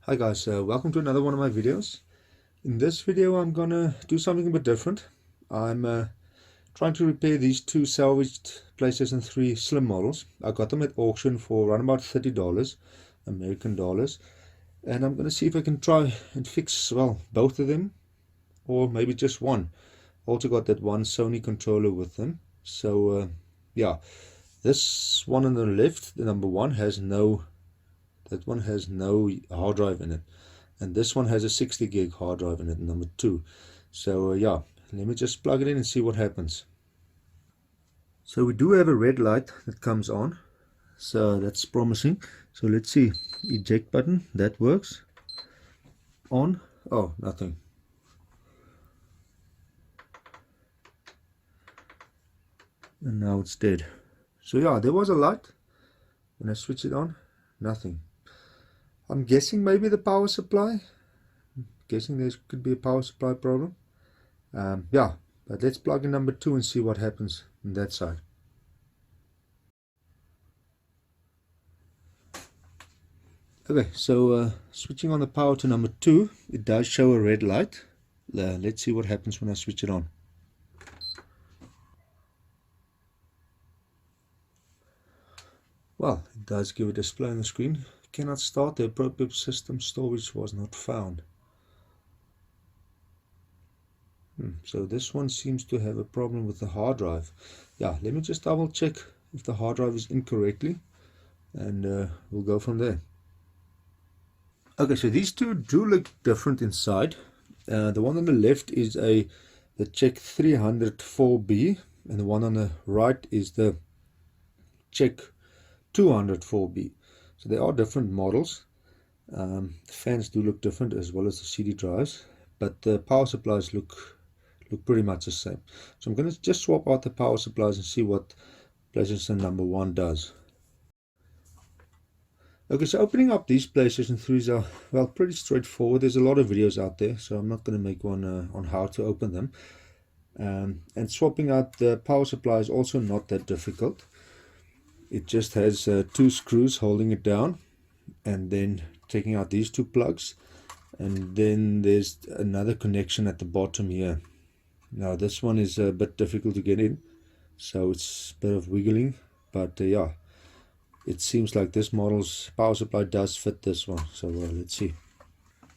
Hi guys, welcome to another one of my videos. In this video I'm gonna do something a bit different. I'm trying to repair these two salvaged PlayStation 3 Slim models. I got them at auction for around about $30 American dollars, and I'm gonna see if I can try and fix, well, both of them or maybe just one. Also got that one Sony controller with them. So yeah, this one on the left, the number one, has no hard drive in it, and this one has a 60 gig hard drive in it, number two. So yeah, let me just plug it in and see what happens. So we do have a red light that comes on, so that's promising. So let's see, eject button, that works. On, oh, nothing. And now it's dead. So yeah, there was a light. When I switch it on, nothing. I'm guessing maybe the power supply. Guessing there could be a power supply problem. Yeah, but let's plug in number two and see what happens on that side. Okay, so switching on the power to number two, it does show a red light. Let's see what happens when I switch it on. Well, it does give a display on the screen. Cannot start, the appropriate system storage was not found. So this one seems to have a problem with the hard drive. Yeah, let me just double check if the hard drive is incorrectly, and we'll go from there. Okay, so these two do look different inside. The one on the left is the Czech 304B, and the one on the right is the Czech 204B. So they are different models. The fans do look different, as well as the CD drives, but the power supplies look pretty much the same. So I'm going to just swap out the power supplies and see what PlayStation number one does. Okay, so opening up these PlayStation 3s are, well, pretty straightforward. There's a lot of videos out there, so I'm not going to make one on how to open them. And swapping out the power supply is also not that difficult. It just has two screws holding it down, and then taking out these two plugs, and then there's another connection at the bottom here. Now this one is a bit difficult to get in, so it's a bit of wiggling, but yeah, it seems like this model's power supply does fit this one. So let's see.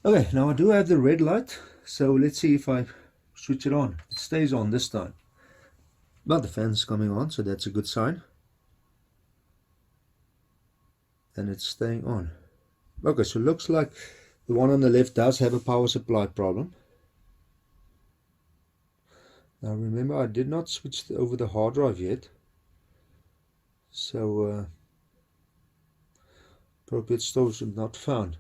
Okay, now I do have the red light, so let's see if I switch it on. It stays on this time. Well, the fan's coming on, so that's a good sign. And it's staying on. Okay, so it looks like the one on the left does have a power supply problem. Now remember, I did not switch over the hard drive yet, so appropriate storage was not found.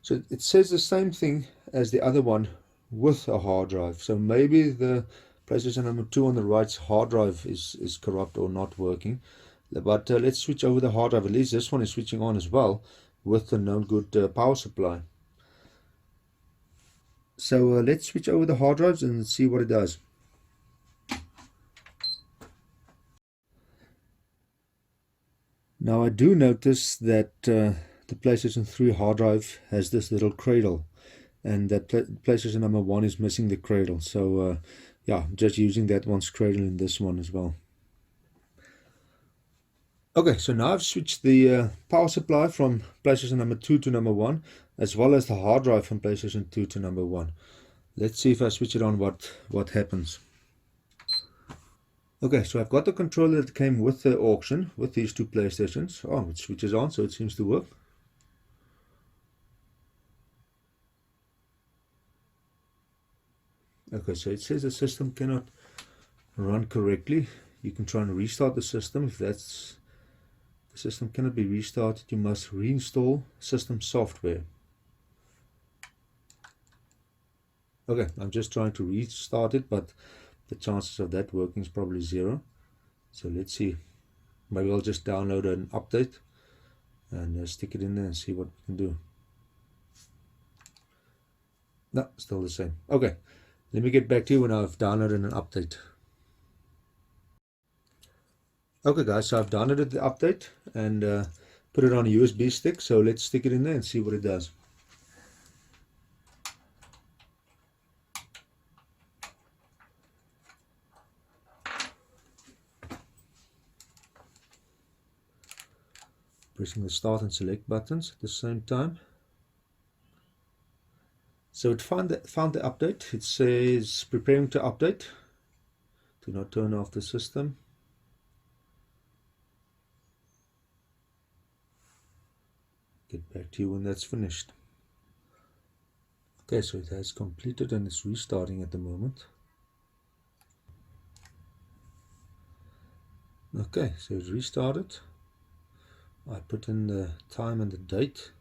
So it says the same thing as the other one with a hard drive. So maybe the PlayStation number two on the right's hard drive is corrupt or not working. But let's switch over the hard drive. At least this one is switching on as well with the known good power supply. So let's switch over the hard drives and see what it does. Now I do notice that the PlayStation 3 hard drive has this little cradle, and that PlayStation number one is missing the cradle. So yeah, I'm just using that one's cradle in this one as well. Okay, so now I've switched the power supply from PlayStation number two to number one, as well as the hard drive from PlayStation 2 to number one. Let's see if I switch it on, what happens. Okay, so I've got the controller that came with the auction, with these two PlayStations. Oh, it switches on, so it seems to work. Okay, so it says the system cannot run correctly. You can try and restart the system. If the system cannot be restarted, you must reinstall system software. Okay, I'm just trying to restart it, but the chances of that working is probably zero. So let's see. Maybe I'll just download an update and stick it in there and see what we can do. No, still the same. Okay, let me get back to you when I've downloaded an update. Okay guys, so I've downloaded the update and put it on a USB stick. So let's stick it in there and see what it does. pressing the start and select buttons at the same time. So it found the update. It says preparing to update. Do not turn off the system. Get back to you when that's finished. Okay, so it has completed and it's restarting at the moment. Okay, so it's restarted. I put in the time and the date,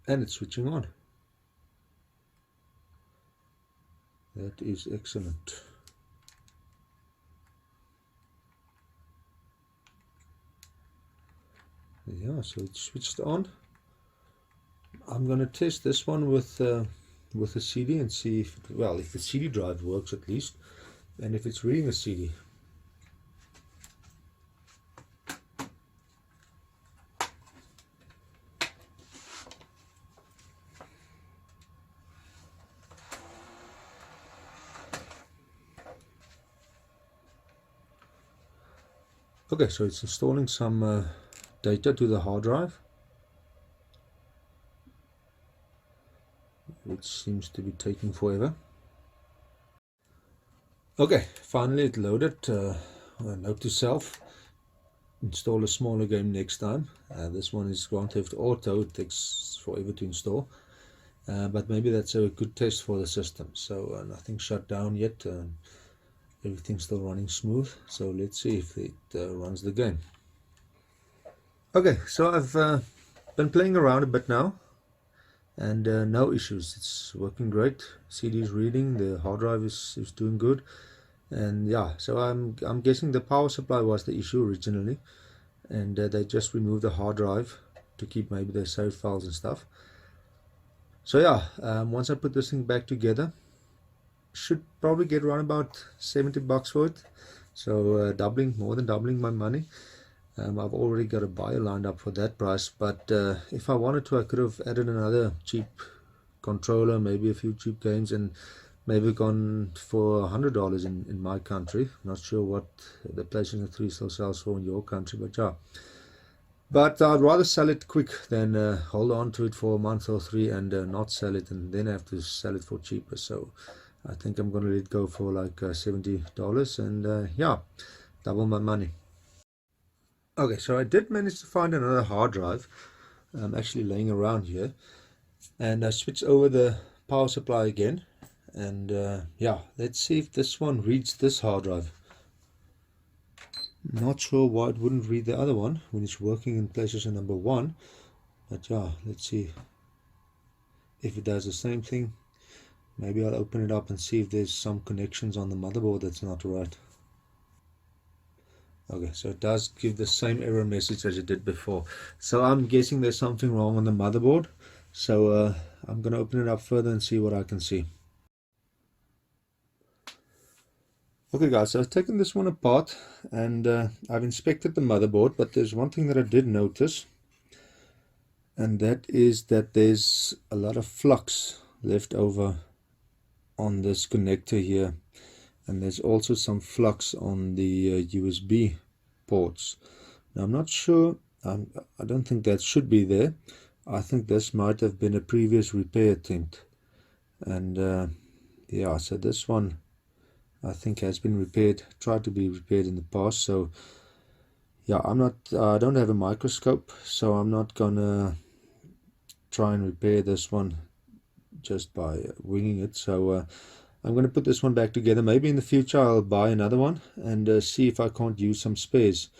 and it's switching on. That is excellent. Yeah, so it's switched on. I'm going to test this one with a CD and see if, well, if the CD drive works at least, and if it's reading a CD. Okay, so it's installing some data to the hard drive, which seems to be taking forever. Okay, finally it loaded. Note to self, install a smaller game next time. This one is Grand Theft Auto. It takes forever to install, but maybe that's a good test for the system. So nothing shut down yet. Everything's still running smooth, so let's see if it runs the game. Okay, so I've been playing around a bit now, and no issues. It's working great. CD is reading, the hard drive is doing good, and yeah, so I'm guessing the power supply was the issue originally, and they just removed the hard drive to keep maybe their save files and stuff. So yeah, once I put this thing back together, should probably get around about $70 for it, so more than doubling my money. I've already got a buyer lined up for that price, but if I wanted to, I could have added another cheap controller, maybe a few cheap games, and maybe gone for $100 in my country. Not sure what the PlayStation 3 still sells for in your country, but yeah. But I'd rather sell it quick than hold on to it for a month or three and not sell it and then have to sell it for cheaper. So I think I'm going to let it go for like $70 and yeah, double my money. Okay, so I did manage to find another hard drive actually laying around here, and I switched over the power supply again, and yeah, let's see if this one reads this hard drive. Not sure why it wouldn't read the other one when it's working in PlayStation number 1, but yeah, let's see if it does the same thing. Maybe I'll open it up and see if there's some connections on the motherboard that's not right. Okay, so it does give the same error message as it did before. So I'm guessing there's something wrong on the motherboard. So I'm going to open it up further and see what I can see. Okay guys, so I've taken this one apart and I've inspected the motherboard, but there's one thing that I did notice, and that is that there's a lot of flux left over on this connector here, and there's also some flux on the USB ports. Now I'm not sure, I don't think that should be there. I think this might have been a previous repair attempt, and yeah, so this one I think has been repaired, tried to be repaired in the past. So yeah, I don't have a microscope, so I'm not gonna try and repair this one just by winging it. So I'm going to put this one back together. Maybe in the future I'll buy another one and see if I can't use some spares.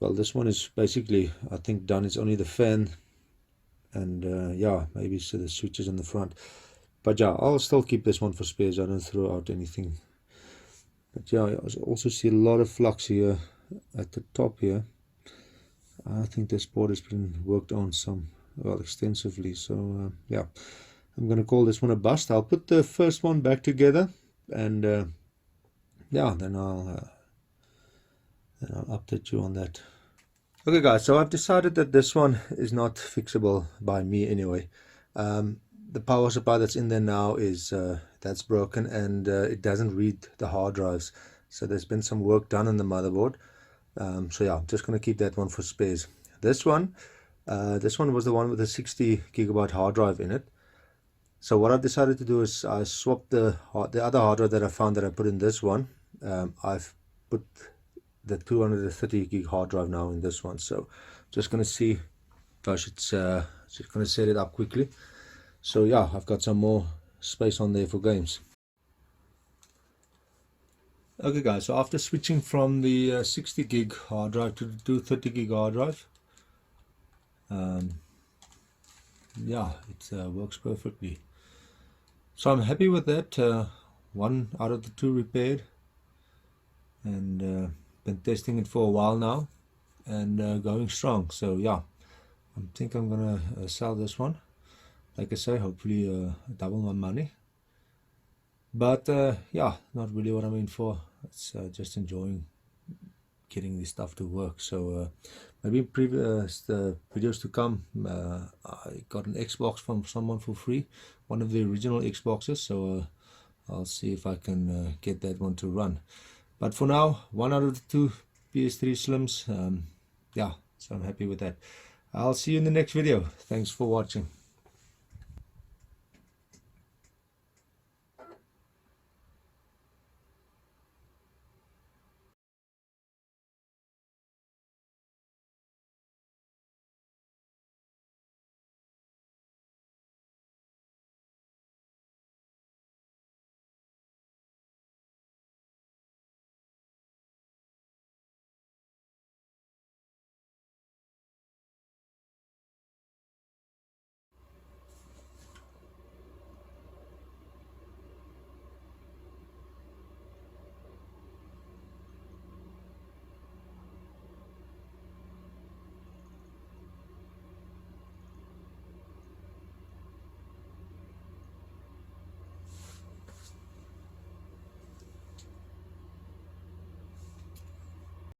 Well, this one is basically, I think, done. It's only the fan and yeah, maybe so the switches in the front. But yeah, I'll still keep this one for spares. I don't throw out anything. But yeah, I also see a lot of flux here at the top here. I think this board has been worked on extensively. So yeah, I'm going to call this one a bust. I'll put the first one back together, and yeah, then I'll update you on that. Okay guys, so I've decided that this one is not fixable by me anyway. The power supply that's in there now is that's broken, and it doesn't read the hard drives. So there's been some work done on the motherboard. So yeah, I'm just going to keep that one for spares. This one was the one with the 60 gigabyte hard drive in it. So what I decided to do is I swapped the other hard drive that I found that I put in this one. I've put the 230 gig hard drive now in this one. So just going to see if I should just going to set it up quickly. So yeah, I've got some more space on there for games. Okay guys, so after switching from the 60 gig hard drive to the 230 gig hard drive, yeah, it works perfectly. So I'm happy with that. One out of the two repaired, and been testing it for a while now, and going strong. So yeah, I think I'm gonna sell this one. Like I say, hopefully double my money. But yeah, not really what I'm in for. It's just enjoying getting this stuff to work. So maybe in previous videos to come, I got an Xbox from someone for free, one of the original Xboxes. So I'll see if I can get that one to run. But for now, one out of the two PS3 Slims. Yeah, so I'm happy with that. I'll see you in the next video. Thanks for watching.